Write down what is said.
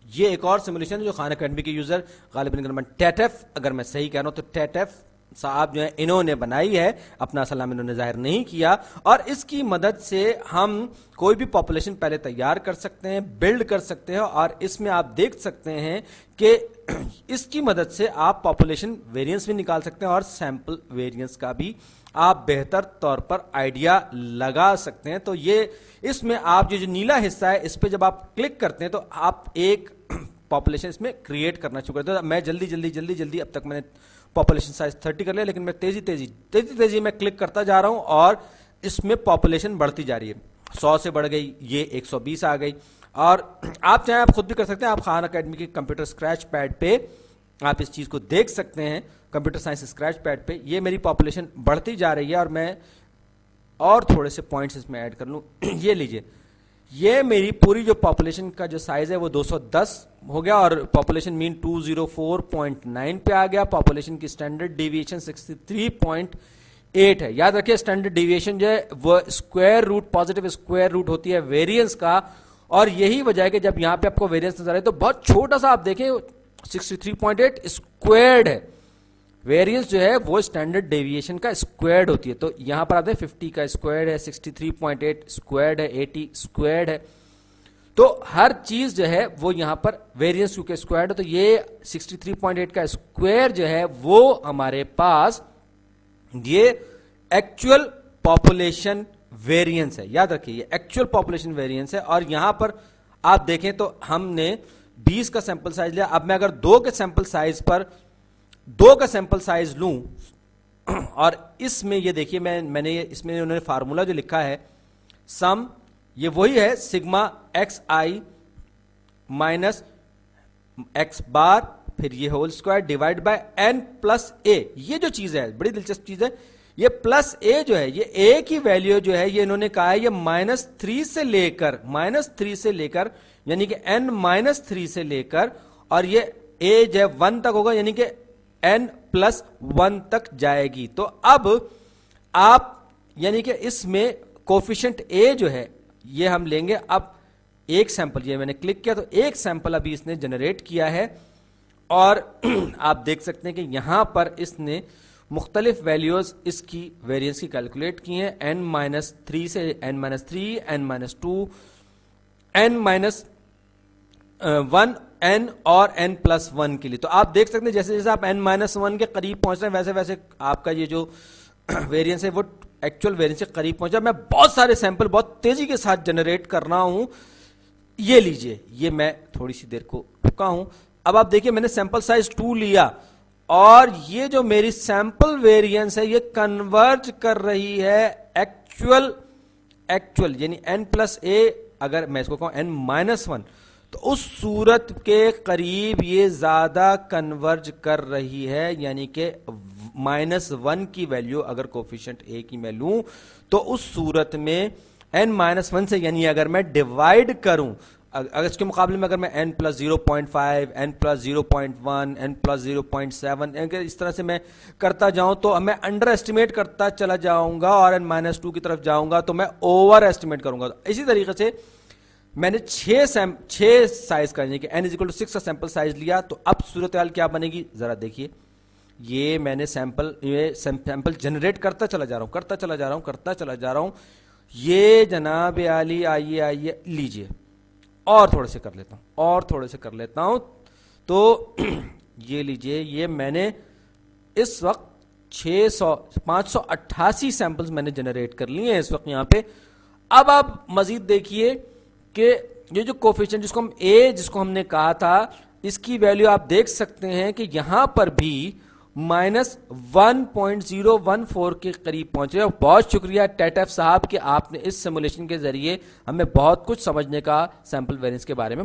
ये एक और सिमुलेशन है जो खान अकेडमी के यूजर गालिबन टेटेफ, अगर मैं सही कह रहा हूं तो टेटेफ साहब जो है इन्होंने बनाई है, अपना असल नाम इन्होंने जाहिर नहीं किया, और इसकी मदद से हम कोई भी पॉपुलेशन पहले तैयार कर सकते हैं, बिल्ड कर सकते हैं, और इसमें आप देख सकते हैं कि इसकी मदद से आप पॉपुलेशन वेरिएंस भी निकाल सकते हैं और सैंपल वेरिएंस का भी आप बेहतर तौर पर आइडिया लगा सकते हैं। तो ये इसमें आप जो नीला हिस्सा है इस पर जब आप क्लिक करते हैं तो आप एक पॉपुलेशन इसमें क्रिएट करना शुरू करते हैं। मैं जल्दी अब तक मैंने पॉपुलेशन साइज 30 कर लिया, लेकिन मैं तेजी में क्लिक करता जा रहा हूं और इसमें पॉपुलेशन बढ़ती जा रही है। 100 से बढ़ गई, ये 120 आ गई, और आप चाहें आप खुद भी कर सकते हैं। आप खान अकेडमी के कंप्यूटर स्क्रैच पैड पे आप इस चीज को देख सकते हैं, कंप्यूटर साइंस स्क्रैच पैड पे ये मेरी पॉपुलेशन बढ़ती जा रही है, और मैं और थोड़े से पॉइंट्स इसमें ऐड कर लूं। ये लीजिए, ये मेरी पूरी जो पॉपुलेशन का जो साइज है वो 210 हो गया, और पॉपुलेशन मीन 204.9 पे आ गया। पॉपुलेशन की स्टैंडर्ड डेविएशन 63.8 है। याद रखिए स्टैंडर्ड डेविएशन जो है वो square root, positive square root होती है वेरिएंस का, और यही वजह है कि जब यहां पे आपको वेरिएंस नजर आए तो बहुत छोटा सा आप देखें 63.8 स्क्वायर्ड है। वेरिएंस जो है वो स्टैंडर्ड डेविएशन का स्क्वायर्ड होती है। तो यहां पर आते हैं 50 का स्क्वायर्ड है, 63.8 स्क्वायर्ड है, 80 स्क्वायर्ड है। तो हर चीज जो है वो यहां पर वेरिएंस क्योंकि स्क्वायर्ड है, तो ये 63.8 का स्क्वायर जो है वो हमारे पास ये एक्चुअल पॉपुलेशन वेरिएंस है। याद रखिए ये एक्चुअल पॉपुलेशन वेरिएंस है, और यहां पर आप देखें तो हमने 20 का सैंपल साइज लिया। अब मैं अगर 2 के सैंपल साइज पर 2 का सैंपल साइज लूं, और इसमें ये देखिए मैंने इसमें उन्होंने फार्मूला जो लिखा है सम, ये वही है sigma x i minus x bar, फिर ये whole square divide by n plus a. ये जो चीज है बड़ी दिलचस्प चीज है, ये प्लस ए जो है, ये ए की वैल्यू जो है ये इन्होंने कहा है ये -3 से लेकर यानी कि n -3 से लेकर, और ये ए जो है 1 तक होगा, यानी कि n+1 तक जाएगी। तो अब आप यानी कि इसमें कोफिशिएंट ए जो है ये हम लेंगे। अब एक सैंपल, ये मैंने क्लिक किया तो एक सैंपल अभी इसने जनरेट किया है, और आप देख सकते हैं कि यहां पर इसने मुख्तलिफ वैल्यूज इसकी वेरिएंस की कैलकुलेट की हैं, n-3 से n-3, n-2, n-1, n और n+1 के लिए। तो आप देख सकते हैं जैसे जैसे आप n-1 के करीब पहुंच रहे हैं वैसे वैसे आपका ये जो वेरिएंस है वो एक्चुअल वेरिएंस के करीब पहुंचा। मैं बहुत सारे सैंपल बहुत तेजी के साथ जनरेट कर रहा हूं। ये लीजिए, ये मैं थोड़ी सी देर को रुका हूं। अब आप देखिए मैंने सैंपल साइज 2 लिया, और ये जो मेरी सैंपल वेरिएंस है ये कन्वर्ज कर रही है एक्चुअल यानी n+a, अगर मैं इसको कहूं n-1, तो उस सूरत के करीब ये ज्यादा कन्वर्ज कर रही है, यानी कि -1 की वैल्यू अगर कोफिशिएंट a की मैं लूं तो उस सूरत में n-1 से, यानी अगर मैं डिवाइड करूं, अगर इसके मुकाबले में अगर मैं n+0.5, n+0.1, n+0.7 अगर इस तरह से मैं करता जाऊं तो मैं अंडर एस्टिमेट करता चला जाऊंगा, और n-2 की तरफ जाऊंगा तो मैं ओवर एस्टिमेट करूंगा। इसी तरीके से मैंने 6 साइज का यानी कि n=6 का सैंपल साइज लिया। तो अब सूरत हाल क्या बनेगी जरा देखिए, ये मैंने सैंपल जनरेट करता चला जा रहा हूं, ये जनाब आली आइए लीजिए, और थोड़े से कर लेता हूं, तो ये लीजिए, ये मैंने इस वक्त 588 सैंपल्स मैंने जनरेट कर लिए हैं इस वक्त यहां पे। अब आप मजीद देखिए कि ये जो कोफिशिएंट जिसको हमने कहा था, इसकी वैल्यू आप देख सकते हैं कि यहां पर भी -1.014 के करीब पहुंचे। बहुत शुक्रिया टेटेफ साहब कि आपने इस सिमुलेशन के जरिए हमें बहुत कुछ समझने का सैंपल वेरिएंस के बारे में